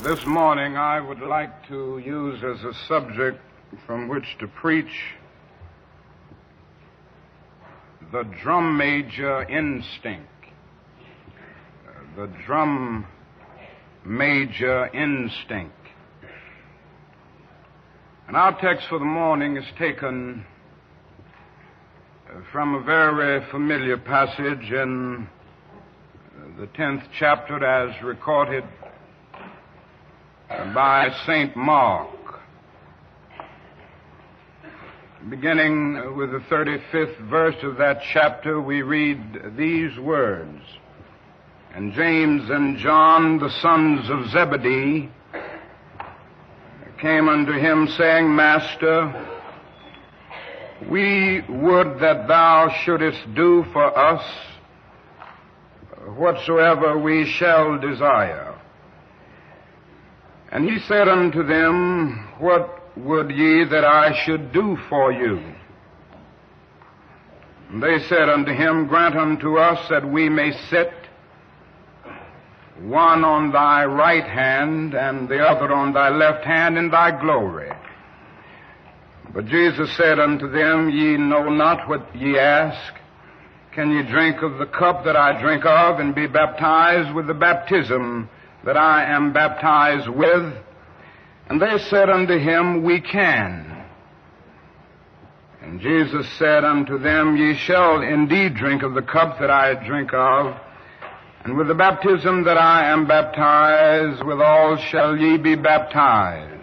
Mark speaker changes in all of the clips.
Speaker 1: This morning I would like to use as a subject from which to preach the drum major instinct. The drum major instinct. And our text for the morning is taken from a very familiar passage in the 10th chapter as recorded by St. Mark. Beginning with the 35th verse of that chapter, we read these words. And James and John, the sons of Zebedee, came unto him, saying, Master, we would that thou shouldest do for us whatsoever we shall desire. And he said unto them, What would ye that I should do for you? And they said unto him, Grant unto us that we may sit, one on thy right hand and the other on thy left hand in thy glory. But Jesus said unto them, Ye know not what ye ask. Can ye drink of the cup that I drink of, and be baptized with the baptism that I am baptized with? And they said unto him, We can. And Jesus said unto them, Ye shall indeed drink of the cup that I drink of, and with the baptism that I am baptized withal shall ye be baptized.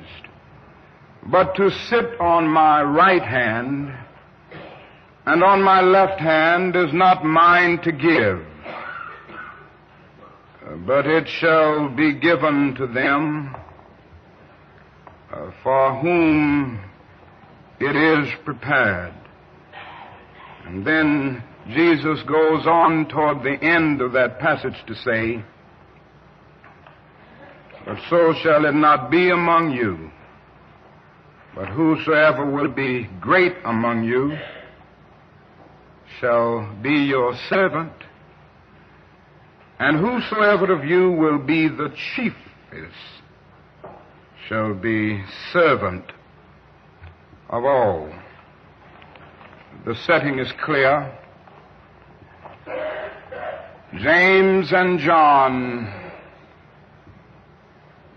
Speaker 1: But to sit on my right hand and on my left hand is not mine to give, but it shall be given to them for whom it is prepared. And then Jesus goes on toward the end of that passage to say, But so shall it not be among you, but whosoever will be great among you shall be your servant, and whosoever of you will be the chiefest shall be servant of all. The setting is clear. James and John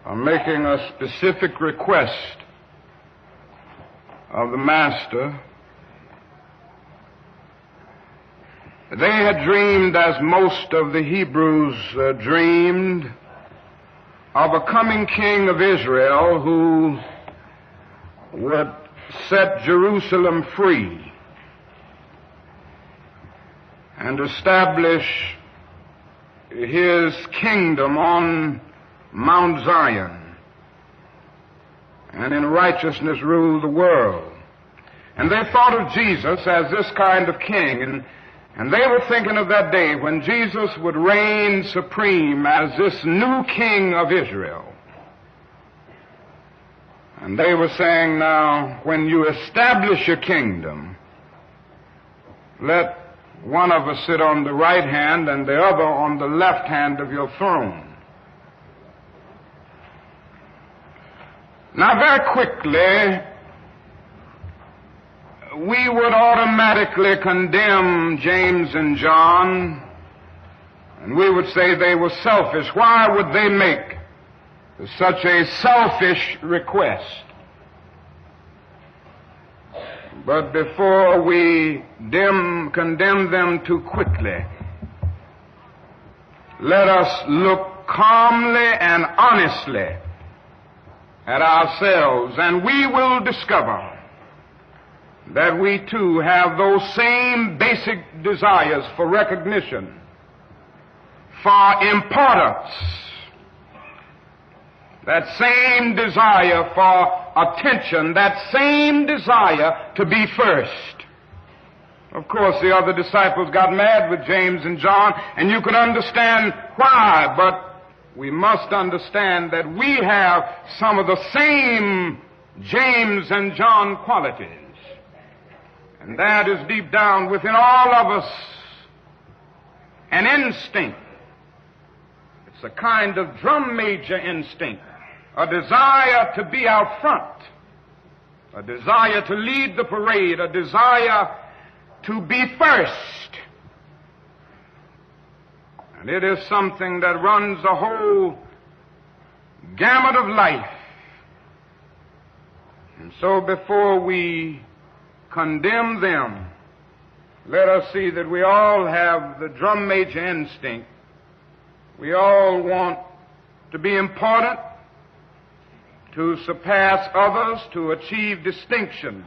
Speaker 1: are making a specific request of the Master. They had dreamed, as most of the Hebrews dreamed, of a coming king of Israel who would set Jerusalem free and establish his kingdom on Mount Zion and in righteousness rule the world. And they thought of Jesus as this kind of king, and they were thinking of that day when Jesus would reign supreme as this new king of Israel. And they were saying, now, when you establish your kingdom, let one of us sit on the right hand and the other on the left hand of your throne. Now, very quickly, we would automatically condemn James and John, and we would say they were selfish. Why would they make such a selfish request? But before we condemn them too quickly, let us look calmly and honestly at ourselves, and we will discover that we too have those same basic desires for recognition, for importance, that same desire for attention, that same desire to be first. Of course, the other disciples got mad with James and John, and you can understand why, but we must understand that we have some of the same James and John qualities. And that is deep down within all of us an instinct. It's a kind of drum major instinct a desire to be out front, a desire to lead the parade, a desire to be first. And it is something that runs the whole gamut of life. And so before we condemn them, let us see that we all have the drum major instinct. We all want to be important, to surpass others, to achieve distinction,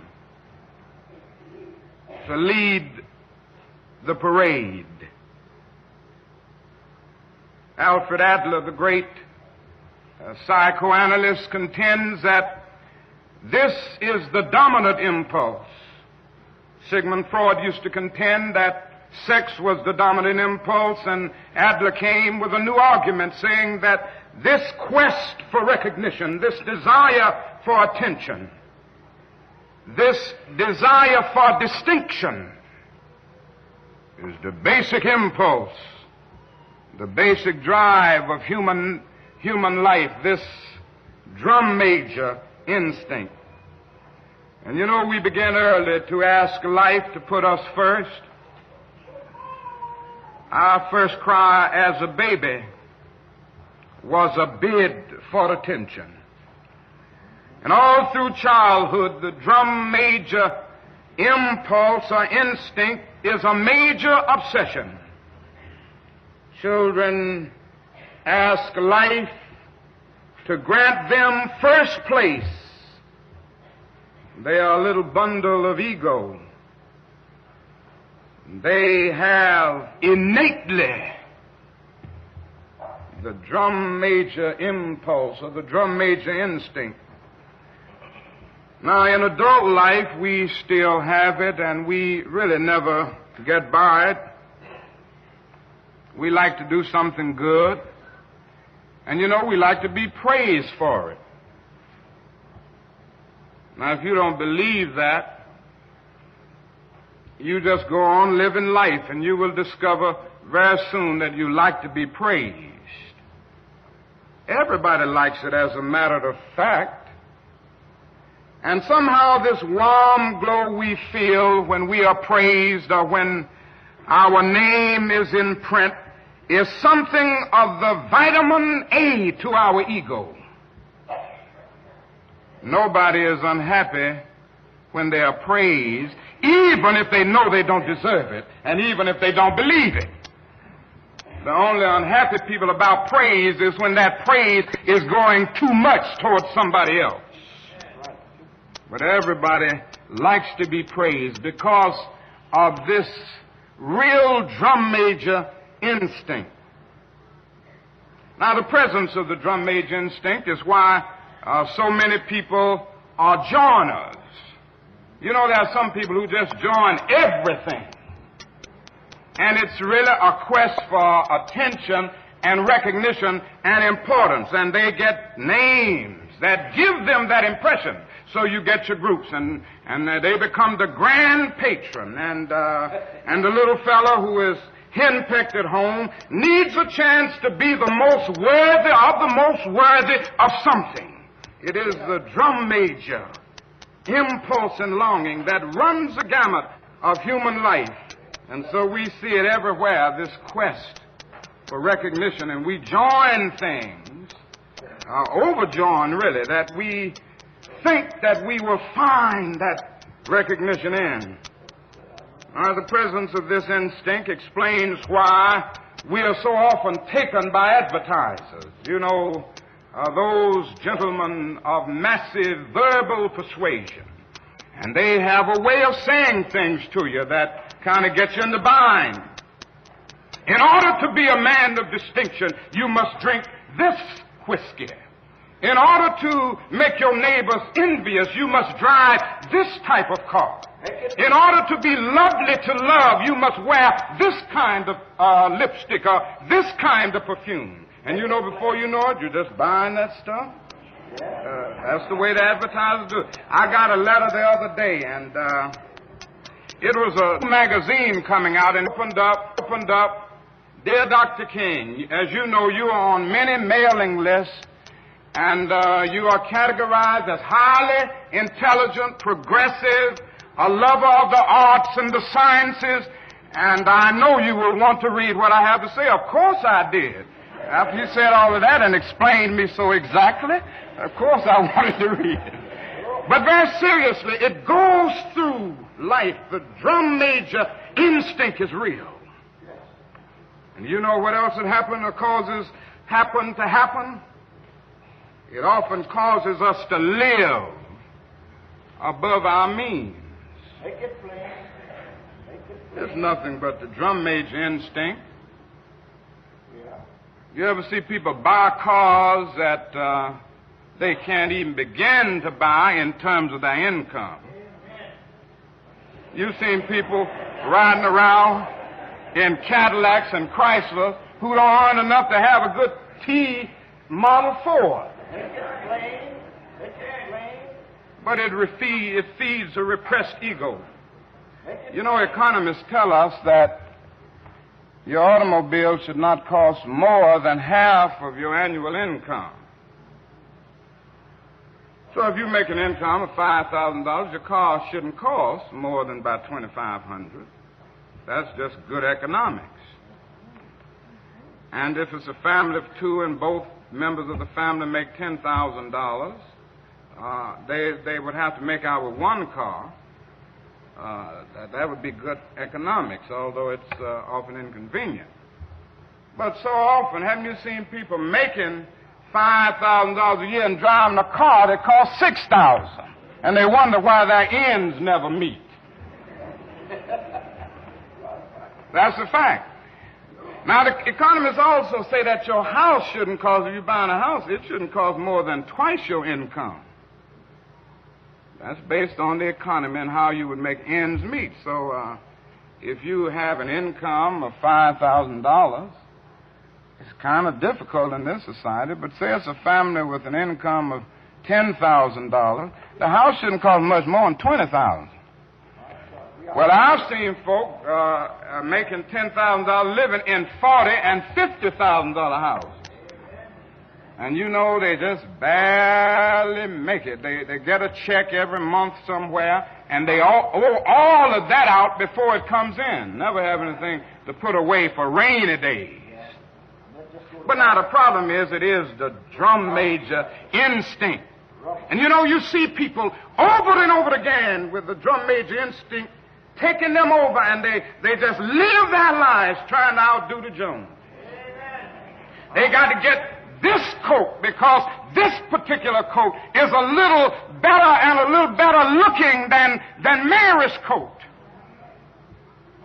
Speaker 1: to lead the parade. Alfred Adler, the great psychoanalyst, contends that this is the dominant impulse. Sigmund Freud used to contend that sex was the dominant impulse, and Adler came with a new argument saying that this quest for recognition, this desire for attention, this desire for distinction is the basic impulse, the basic drive of human life, this drum major instinct. And you know, we began early to ask life to put us first. Our first cry as a baby was a bid for attention. And all through childhood, the drum major impulse or instinct is a major obsession. Children ask life to grant them first place. They are a little bundle of ego. They have innately the drum major impulse or the drum major instinct. Now, in adult life, we still have it, and we really never get by it. We like to do something good, and you know, we like to be praised for it. Now, if you don't believe that, you just go on living life, and you will discover very soon that you like to be praised. Everybody likes it, as a matter of fact. And somehow this warm glow we feel when we are praised or when our name is in print is something of the vitamin A to our ego. Nobody is unhappy when they are praised, even if they know they don't deserve it, and even if they don't believe it. The only unhappy people about praise is when that praise is going too much towards somebody else. But everybody likes to be praised because of this real drum major instinct. Now, the presence of the drum major instinct is why so many people are joiners. You know, there are some people who just join everything. And it's really a quest for attention and recognition and importance. And they get names that give them that impression. So you get your groups, and they become the grand patron. And the little fellow who is henpecked at home needs a chance to be the most worthy of the most worthy of something. It is the drum major impulse and longing that runs the gamut of human life. And so we see it everywhere, this quest for recognition, and we join things, overjoin really, that we think that we will find that recognition in. The presence of this instinct explains why we are so often taken by advertisers. You know, those gentlemen of massive verbal persuasion. And they have a way of saying things to you that kind of gets you in the bind. In order to be a man of distinction, you must drink this whiskey. In order to make your neighbors envious, you must drive this type of car. In order to be lovely to love, you must wear this kind of lipstick or this kind of perfume. And you know, before you know it, you're just buying that stuff. That's the way the advertisers do it. I got a letter the other day, and it was a magazine coming out, and opened up, Dear Dr. King, as you know, you are on many mailing lists, and you are categorized as highly intelligent, progressive, a lover of the arts and the sciences, and I know you will want to read what I have to say. Of course I did. After you said all of that and explained me so exactly, of course I wanted to read it. But very seriously, it goes through life. The drum major instinct is real. And you know what else had happened or causes happen to happen? It often causes us to live above our means.
Speaker 2: Make it plain.
Speaker 1: It's nothing but the drum major instinct.
Speaker 2: Yeah.
Speaker 1: You ever see people buy cars that they can't even begin to buy in terms of their income? You've seen people riding around in Cadillacs and Chryslers who don't earn enough to have a good T Model Ford.
Speaker 2: Make it plain. Make it plain.
Speaker 1: But it feeds a repressed ego. You know, economists tell us that your automobile should not cost more than half of your annual income. So if you make an income of $5,000, your car shouldn't cost more than about $2,500. That's just good economics. And if it's a family of two and both members of the family make $10,000, they would have to make out with one car. That would be good economics, although it's often inconvenient. But so often, haven't you seen people making $5,000 a year and driving a car that costs $6,000, and they wonder why their ends never meet? That's a fact. Now, the economists also say that your house shouldn't cost, if you're buying a house, it shouldn't cost more than twice your income. That's based on the economy and how you would make ends meet. So if you have an income of $5,000, it's kind of difficult in this society, but say it's a family with an income of $10,000, the house shouldn't cost much more than $20,000. Well, I've seen folk making $10,000 living in $40,000 and $50,000 houses. And you know, they just barely make it. They get a check every month somewhere, and they owe all of that out before it comes in. Never have anything to put away for rainy days. But now the problem is, it is the drum major instinct. And you know, you see people over and over again with the drum major instinct taking them over, and they just live their lives trying to outdo the Jones. They got to get this coat because this particular coat is a little better and a little better looking than Mary's coat.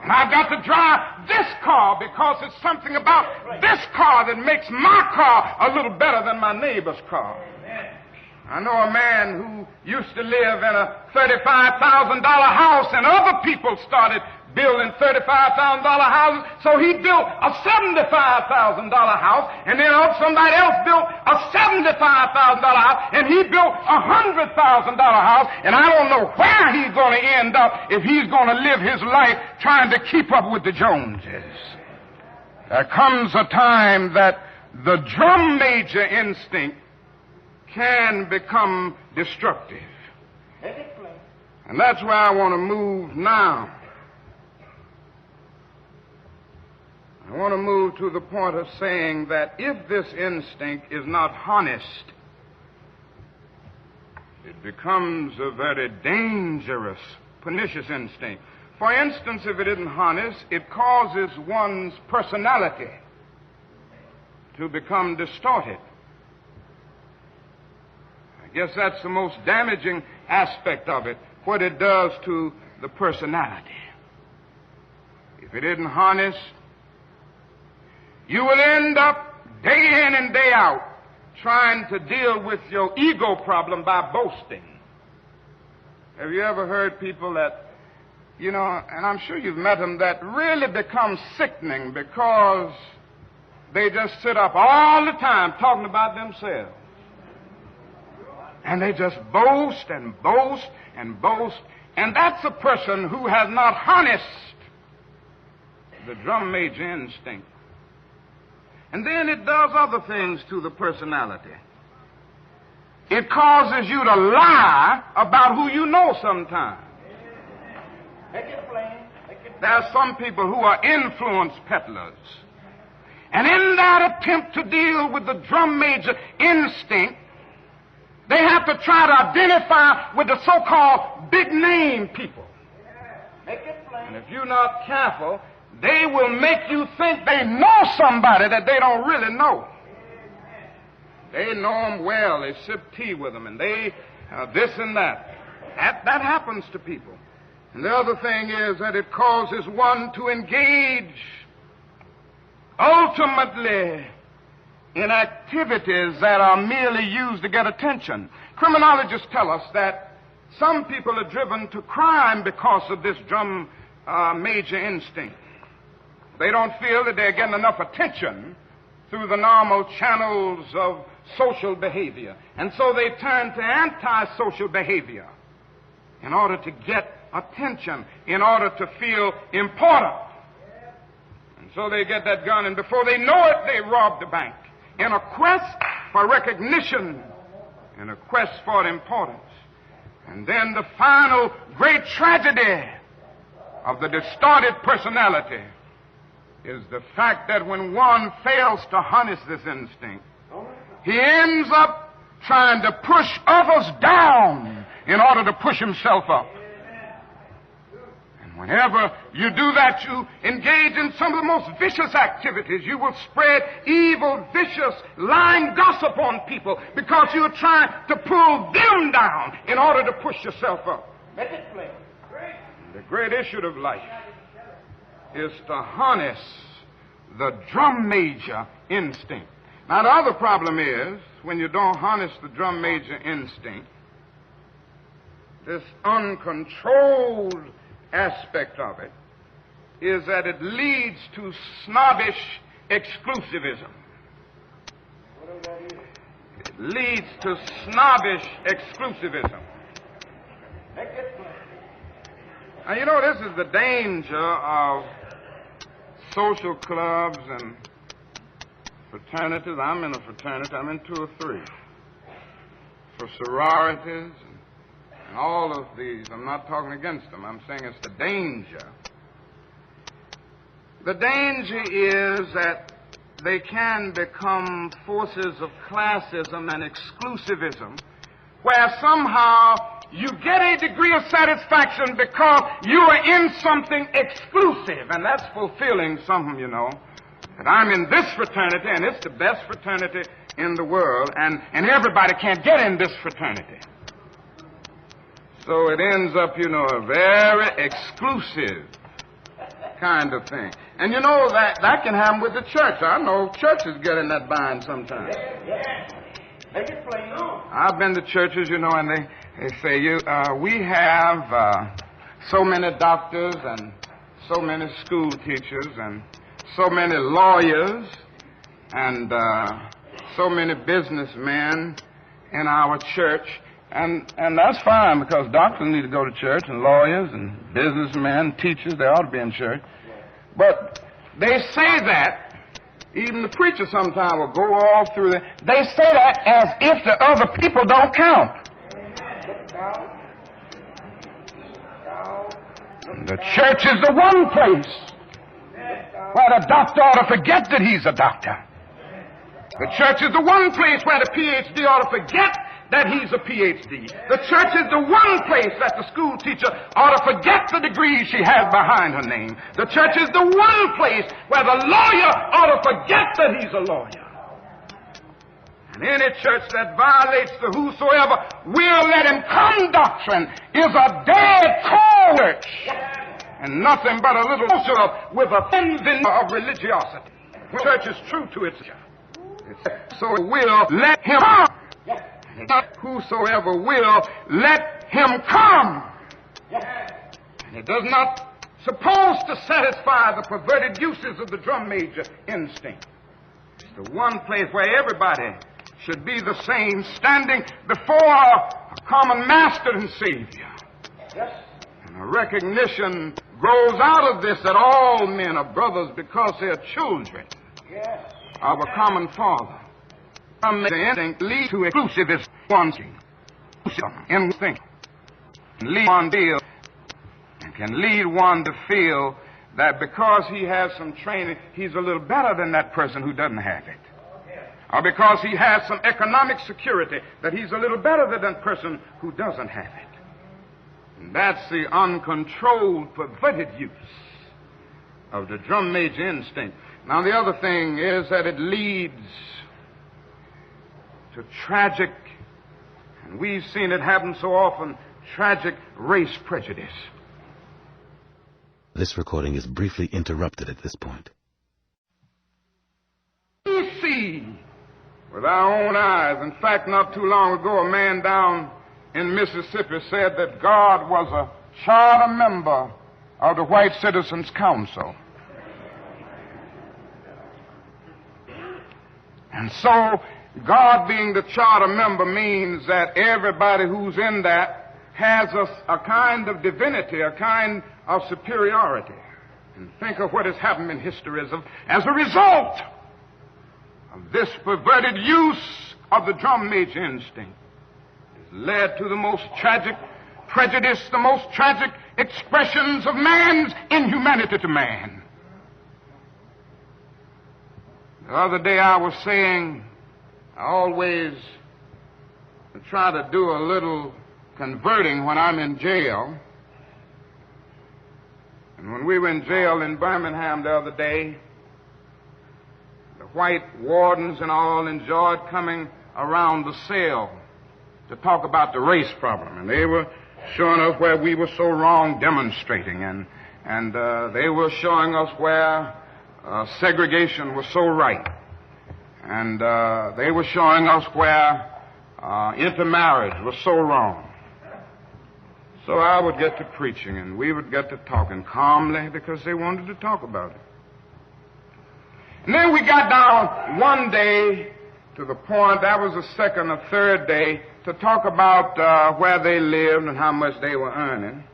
Speaker 1: And I've got to drive this car because it's something about this car that makes my car a little better than my neighbor's car. I know a man who used to live in a $35,000 house, and other people started building $35,000 houses, so he built a $75,000 house, and then somebody else built a $75,000 house, and he built a $100,000 house, and I don't know where he's going to end up if he's going to live his life trying to keep up with the Joneses. There comes a time that the drum major instinct can become destructive. And that's where I want to move now. I want to move to the point of saying that if this instinct is not harnessed, it becomes a very dangerous, pernicious instinct. For instance, if it isn't harnessed, it causes one's personality to become distorted. I guess that's the most damaging aspect of it, what it does to the personality. If it isn't harnessed, you will end up day in and day out trying to deal with your ego problem by boasting. Have you ever heard people that, you know, and I'm sure you've met them, that really become sickening because they just sit up all the time talking about themselves. And they just boast and boast and boast. And that's a person who has not harnessed the drum major instinct. And then it does other things to the personality. It causes you to lie about who you know sometimes.
Speaker 2: Make it plain. Make it
Speaker 1: There are some people who are influence peddlers. And in that attempt to deal with the drum major instinct, they have to try to identify with the so-called big-name people.
Speaker 2: Make it plain.
Speaker 1: And if you're not careful, they will make you think they know somebody that they don't really know. They know them well. They sip tea with them, and they this and that. That happens to people. And the other thing is that it causes one to engage ultimately in activities that are merely used to get attention. Criminologists tell us that some people are driven to crime because of this drum major instinct. They don't feel that they're getting enough attention through the normal channels of social behavior. And so they turn to antisocial behavior in order to get attention, in order to feel important. And so they get that gun, and before they know it, they rob the bank in a quest for recognition, in a quest for importance. And then the final great tragedy of the distorted personality is the fact that when one fails to harness this instinct, he ends up trying to push others down in order to push himself up. And whenever you do that, you engage in some of the most vicious activities. You will spread evil, vicious, lying gossip on people because you're trying to pull them down in order to push yourself up.
Speaker 2: Make it plain.
Speaker 1: The great issue of life is to harness the drum major instinct. Now, the other problem is, when you don't harness the drum major instinct, this uncontrolled aspect of it is that it leads to snobbish exclusivism. It leads to snobbish exclusivism.
Speaker 2: Make it plain.
Speaker 1: Now, you know, this is the danger of social clubs and fraternities. I'm in a fraternity. I'm in 2 or 3. For sororities and all of these. I'm not talking against them. I'm saying it's the danger. The danger is that they can become forces of classism and exclusivism, where somehow you get a degree of satisfaction because you are in something exclusive, and that's fulfilling something, you know. And I'm in this fraternity, and it's the best fraternity in the world, and everybody can't get in this fraternity. So it ends up, you know, a very exclusive kind of thing. And you know, that can happen with the church. I know churches get in that bind sometimes.
Speaker 2: Make it plain.
Speaker 1: I've been to churches, you know, and they say, we have so many doctors and so many school teachers and so many lawyers and so many businessmen in our church. And that's fine, because doctors need to go to church, and lawyers and businessmen, teachers, they ought to be in church. But they say that, even the preacher sometimes will go all through that. They say that as if the other people don't count. The church is the one place where the doctor ought to forget that he's a doctor. The church is the one place where the PhD ought to forget that he's a PhD. The church is the one place that the school teacher ought to forget the degree she has behind her name. The church is the one place where the lawyer ought to forget that he's a lawyer. And any church that violates the whosoever will let him come doctrine is a dead cold church, and nothing but a little social with a thin of religiosity. The church is true to its so it will let him come. Whosoever will let him come. And it does not suppose to satisfy the perverted uses of the drum major instinct. It's the one place where everybody should be the same, standing before a common master and Savior. And a recognition grows out of this that all men are brothers because they are children of a common Father. the instinct leads to exclusivist wanting, instinct, lead one feel, and can lead one to feel that because he has some training, he's a little better than that person who doesn't have it. Or because he has some economic security, that he's a little better than that person who doesn't have it. And that's the uncontrolled, perverted use of the drum major instinct. Now, the other thing is that it leads to tragic, and we've seen it happen so often, tragic race prejudice.
Speaker 3: This recording is briefly interrupted at this point.
Speaker 1: We see with our own eyes. In fact, not too long ago, a man down in Mississippi said that God was a charter member of the White Citizens Council. And so, God being the charter member means that everybody who's in that has a kind of divinity, a kind of superiority. And think of what has happened in history as a result of this perverted use of the drum major instinct. It's led to the most tragic prejudice, the most tragic expressions of man's inhumanity to man. The other day I was saying, I always try to do a little converting when I'm in jail. And when we were in jail in Birmingham the other day, the white wardens and all enjoyed coming around the cell to talk about the race problem. And they were showing us where we were so wrong demonstrating. And they were showing us where segregation was so right. And they were showing us where intermarriage was so wrong. So I would get to preaching, and we would get to talking calmly because they wanted to talk about it. And then we got down one day to the point, that was the second or third day, to talk about where they lived and how much they were earning.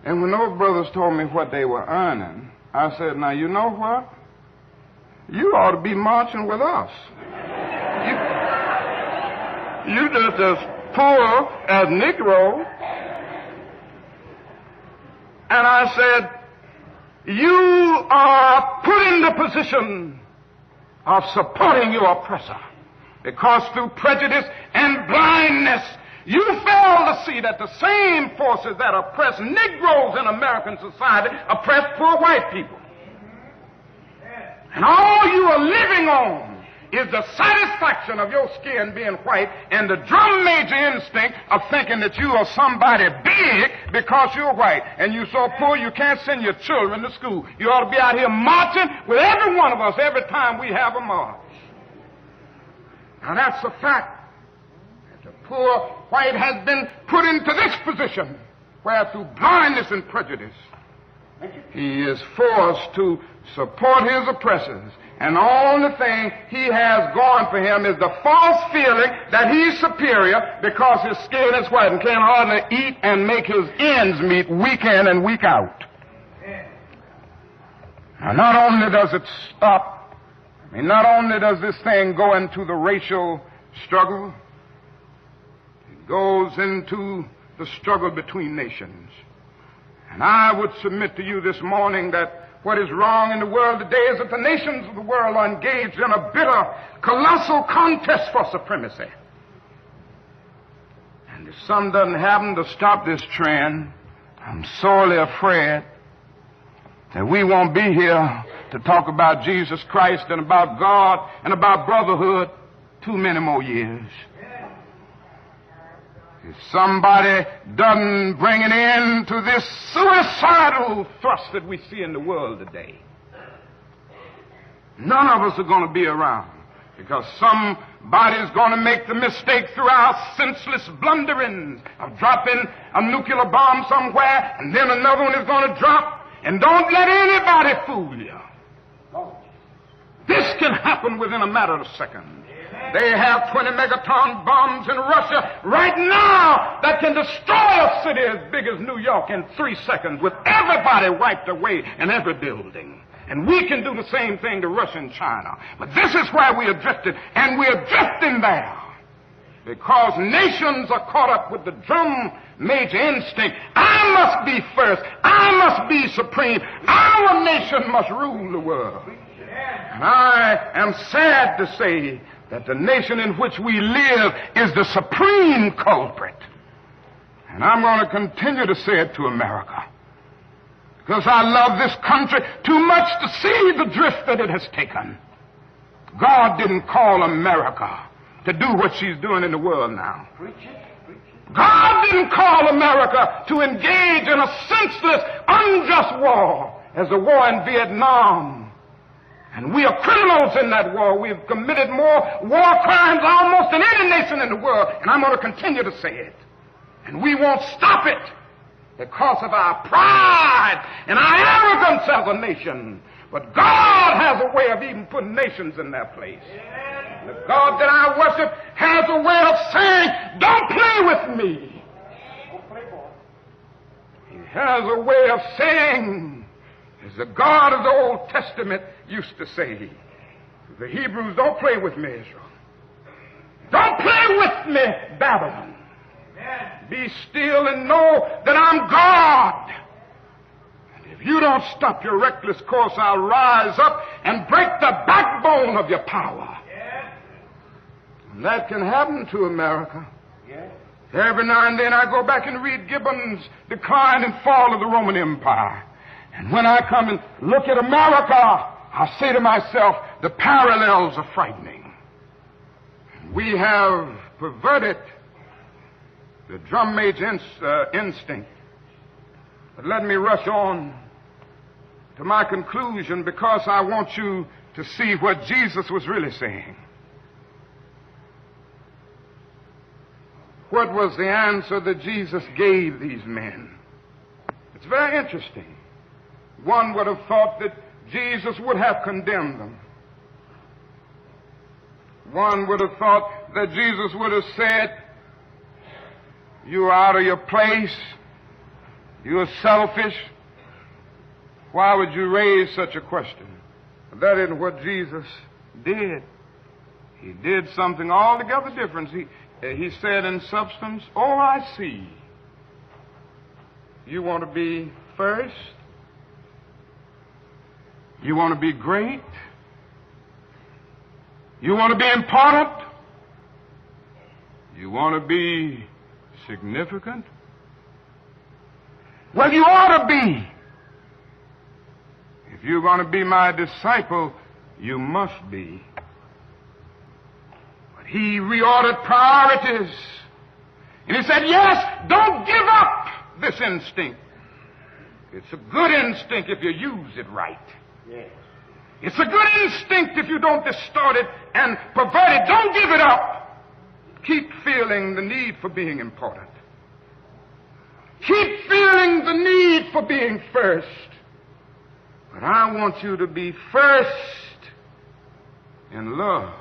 Speaker 1: And when those brothers told me what they were earning, I said, now, you know what? You ought to be marching with us. You just as poor as Negroes. And I said, you are put in the position of supporting your oppressor, because through prejudice and blindness, you fail to see that the same forces that oppress Negroes in American society oppress poor white people. And all you are living on is the satisfaction of your skin being white and the drum major instinct of thinking that you are somebody big because you're white. And you're so poor you can't send your children to school. You ought to be out here marching with every one of us every time we have a march. Now that's a fact. The poor white has been put into this position where through blindness and prejudice he is forced to support his oppressors. And the only thing he has going for him is the false feeling that he's superior because his skin is white and can hardly eat and make his ends meet week in and week out. Now, not only does it stop, not only does this thing go into the racial struggle, it goes into the struggle between nations. And I would submit to you this morning that what is wrong in the world today is that the nations of the world are engaged in a bitter, colossal contest for supremacy. And if something doesn't happen to stop this trend, I'm sorely afraid that we won't be here to talk about Jesus Christ and about God and about brotherhood too many more years. If somebody doesn't bring an end to this suicidal thrust that we see in the world today, none of us are going to be around, because somebody's going to make the mistake through our senseless blunderings of dropping a nuclear bomb somewhere, and then another one is going to drop, and don't let anybody fool you. This can happen within a matter of seconds. They have 20 megaton bombs in Russia right now that can destroy a city as big as New York in 3 seconds with everybody wiped away and every building. And we can do the same thing to Russia and China. But this is where we are drifting, and we are drifting there because nations are caught up with the drum major instinct. I must be first. I must be supreme. Our nation must rule the world. And I am sad to say that the nation in which we live is the supreme culprit. And I'm going to continue to say it to America, because I love this country too much to see the drift that it has taken. God didn't call America to do what she's doing in the world now. God didn't call America to engage in a senseless, unjust war as the war in Vietnam. And we are criminals in that war. We've committed more war crimes almost than any nation in the world. And I'm going to continue to say it. And we won't stop it because of our pride and our arrogance as a nation. But God has a way of even putting nations in their place. The God that I worship has a way of saying, don't play with me. He has a way of saying, as the God of the Old Testament used to say, the Hebrews, don't play with me, Israel. Don't play with me, Babylon. Be still and know that I'm God. And if you don't stop your reckless course, I'll rise up and break the backbone of your power. And that can happen to America. Every now and then I go back and read Gibbon's Decline and Fall of the Roman Empire. And when I come and look at America, I say to myself, the parallels are frightening. We have perverted the drum major instinct. But let me rush on to my conclusion, because I want you to see what Jesus was really saying. What was the answer that Jesus gave these men? It's very interesting. One would have thought that Jesus would have condemned them. One would have thought that Jesus would have said, you are out of your place. You are selfish. Why would you raise such a question? But that isn't what Jesus did. He did something altogether different. He said in substance, oh, I see. You want to be first? You want to be great? You want to be important? You want to be significant? Well, you ought to be. If you're going to be my disciple, you must be. But he reordered priorities. And he said, yes, don't give up this instinct. It's a good instinct if you use it right. Yes. It's a good instinct if you don't distort it and pervert it. Don't give it up. Keep feeling the need for being important. Keep feeling the need for being first. But I want you to be first in love.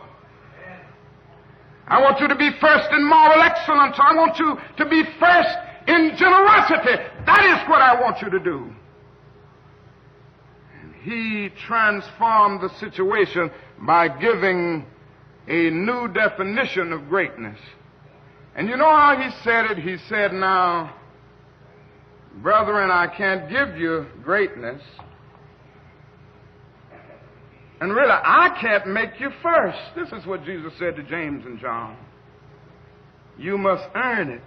Speaker 1: I want you to be first in moral excellence. I want you to be first in generosity. That is what I want you to do. And he transformed the situation by giving a new definition of greatness. And you know how he said it? He said, now, brethren, I can't give you greatness. And really, I can't make you first. This is what Jesus said to James and John. You must earn it.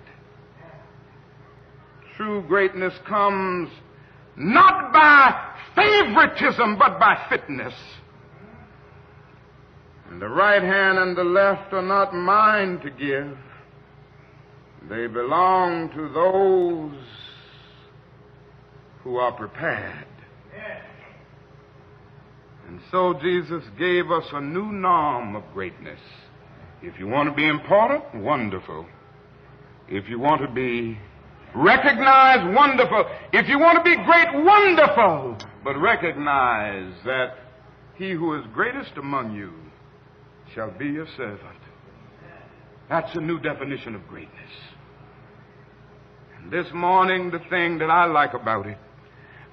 Speaker 1: True greatness comes not by favoritism, but by fitness. And the right hand and the left are not mine to give. They belong to those who are prepared. And so Jesus gave us a new norm of greatness. If you want to be important, wonderful. If you want to be recognized, wonderful. If you want to be great, wonderful. But recognize that he who is greatest among you shall be your servant. That's a new definition of greatness. And this morning, the thing that I like about it,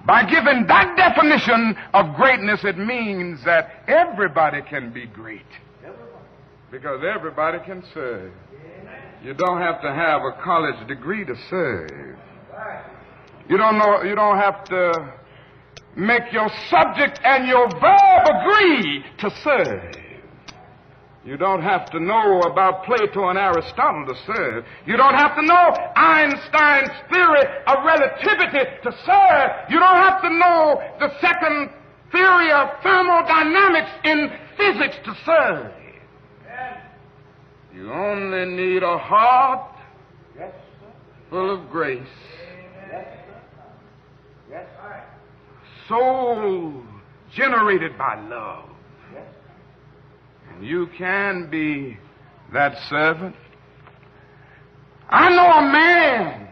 Speaker 1: By giving that definition of greatness, it means that everybody can be great. Because everybody can serve. You don't have to have a college degree to serve. You don't have to make your subject and your verb agree to serve. You don't have to know about Plato and Aristotle to serve. You don't have to know Einstein's theory of relativity to serve. You don't have to know the second theory of thermodynamics in physics to serve. You only need a heart full of grace. Soul generated by love. And you can be that servant. I know a man,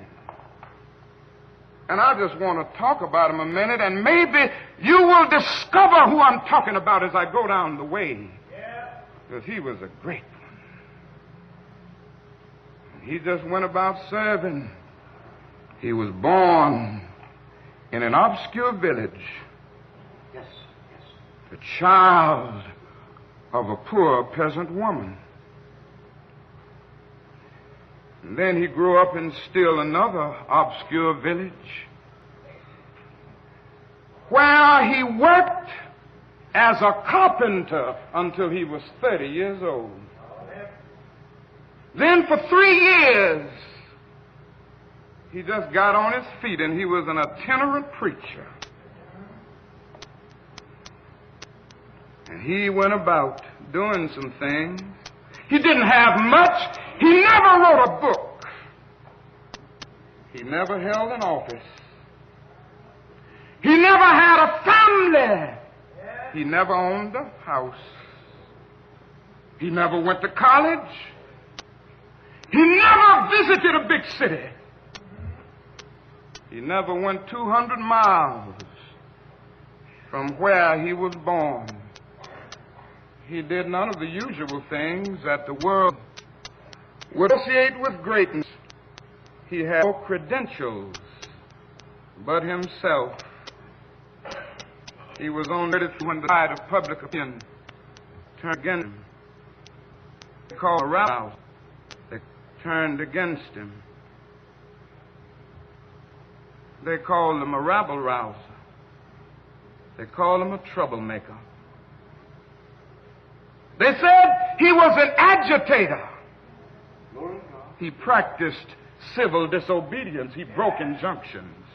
Speaker 1: and I just want to talk about him a minute, and maybe you will discover who I'm talking about as I go down the way. Because he was a great one. He just went about serving. He was born in an obscure village. The child of a poor peasant woman. And then he grew up in still another obscure village where he worked as a carpenter until he was 30 years old. Then for 3 years, he just got on his feet and he was an itinerant preacher. And he went about doing some things. He didn't have much. He never wrote a book. He never held an office. He never had a family. He never owned a house. He never went to college. He never visited a big city. He never went 200 miles from where he was born. He did none of the usual things that the world would associate with greatness. He had no credentials but himself. He was only when the tide of public opinion turned against him. They called him a rouser. They turned against him. They called him a rabble-rouser. They called him a troublemaker. They said he was an agitator. He practiced civil disobedience. He broke injunctions.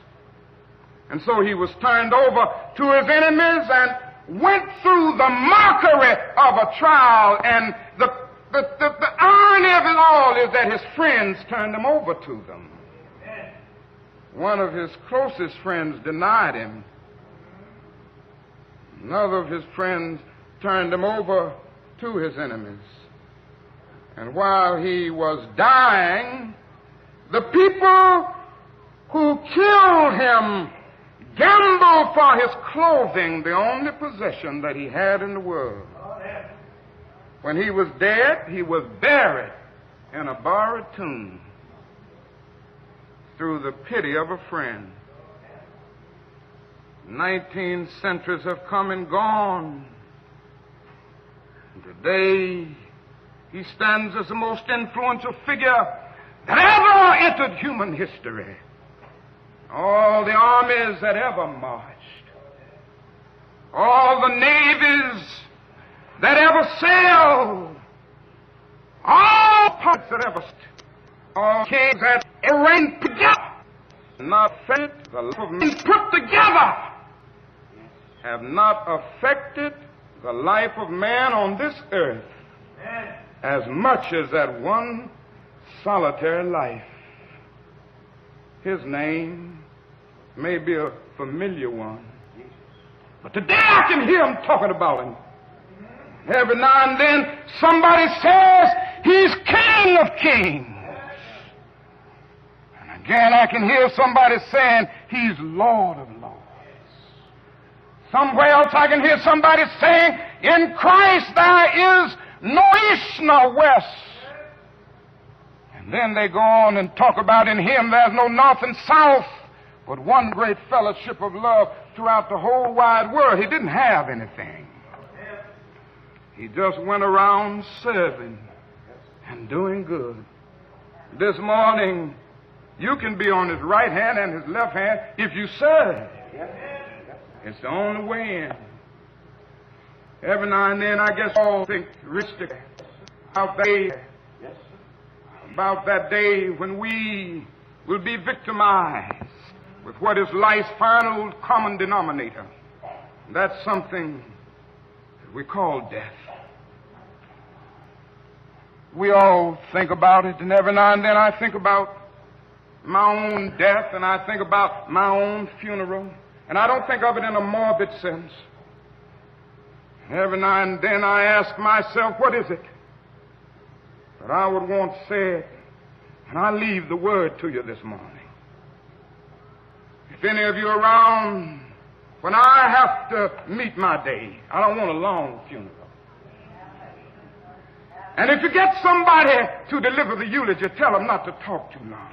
Speaker 1: And so he was turned over to his enemies and went through the mockery of a trial. And the irony of it all is that his friends turned him over to them. One of his closest friends denied him. Another of his friends turned him over to his enemies. And while he was dying, the people who killed him gambled for his clothing, the only possession that he had in the world. When he was dead, he was buried in a borrowed tomb through the pity of a friend. 19 centuries have come and gone. Today, he stands as the most influential figure that ever entered human history. All the armies that ever marched, all the navies that ever sailed, all parts that ever stood, all kings that ever reigned together, not affected the life of men put together, have not affected the life of man on this earth as much as that one solitary life. His name may be a familiar one, but today I can hear him talking about him. Every now and then somebody says he's King of Kings. And again I can hear somebody saying he's Lord of Lords. Somewhere else I can hear somebody saying, in Christ there is no east nor west. And then they go on and talk about in him there's no north and south, with one great fellowship of love throughout the whole wide world. He didn't have anything. He just went around serving and doing good. This morning, you can be on his right hand and his left hand if you serve. It's the only way in. Every now and then, I guess all think realistic about that day when we will be victimized with what is life's final common denominator. That's something that we call death. We all think about it, and every now and then I think about my own death, and I think about my own funeral, and I don't think of it in a morbid sense. Every now and then I ask myself, what is it that I would want said? And I leave the word to you this morning. If any of you are around when I have to meet my day, I don't want a long funeral. And if you get somebody to deliver the eulogy, tell them not to talk too long.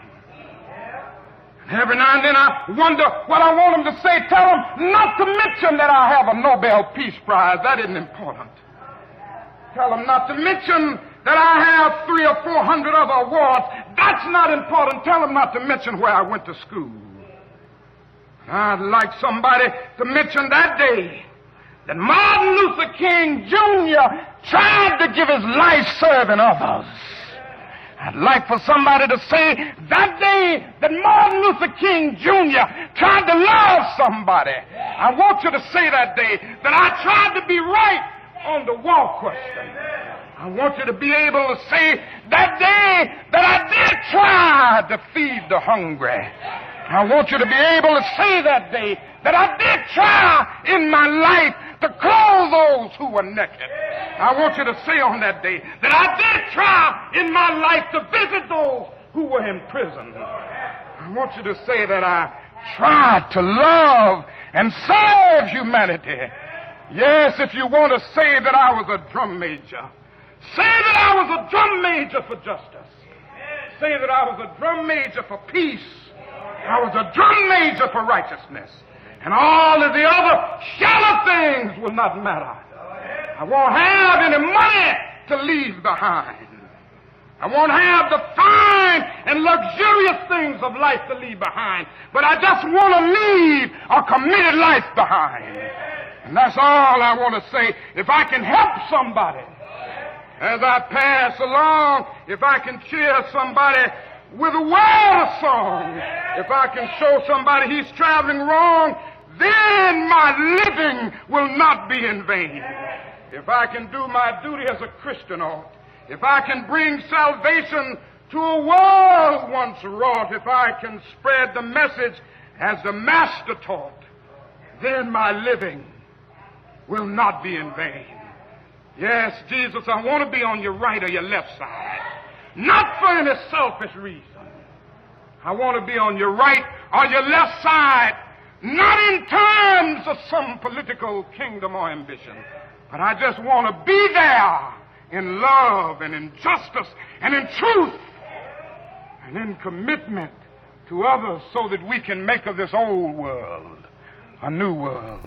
Speaker 1: Every now and then I wonder what I want them to say. Tell them not to mention that I have a Nobel Peace Prize. That isn't important. Tell them not to mention that I have 300 or 400 other awards. That's not important. Tell them not to mention where I went to school. I'd like somebody to mention that day that Martin Luther King Jr. tried to give his life serving others. I'd like for somebody to say that day that Martin Luther King Jr. tried to love somebody. I want you to say that day that I tried to be right on the war question. I want you to be able to say that day that I did try to feed the hungry. I want you to be able to say that day that I did try in my life to clothe those who were naked. I want you to say on that day that I did try in my life to visit those who were in prison. I want you to say that I tried to love and serve humanity. Yes, if you want to say that I was a drum major, say that I was a drum major for justice. Say that I was a drum major for peace. I was a drum major for righteousness. And all of the other shallow things will not matter. I won't have any money to leave behind. I won't have the fine and luxurious things of life to leave behind. But I just want to leave a committed life behind. And that's all I want to say. If I can help somebody as I pass along, if I can cheer somebody with a word of song, if I can show somebody he's traveling wrong, then my living will not be in vain. If I can do my duty as a Christian ought, if I can bring salvation to a world once wrought, if I can spread the message as the Master taught, then my living will not be in vain. Yes, Jesus, I want to be on your right or your left side, not for any selfish reason. I want to be on your right or your left side, not in terms of some political kingdom or ambition, but I just want to be there in love and in justice and in truth and in commitment to others so that we can make of this old world a new world.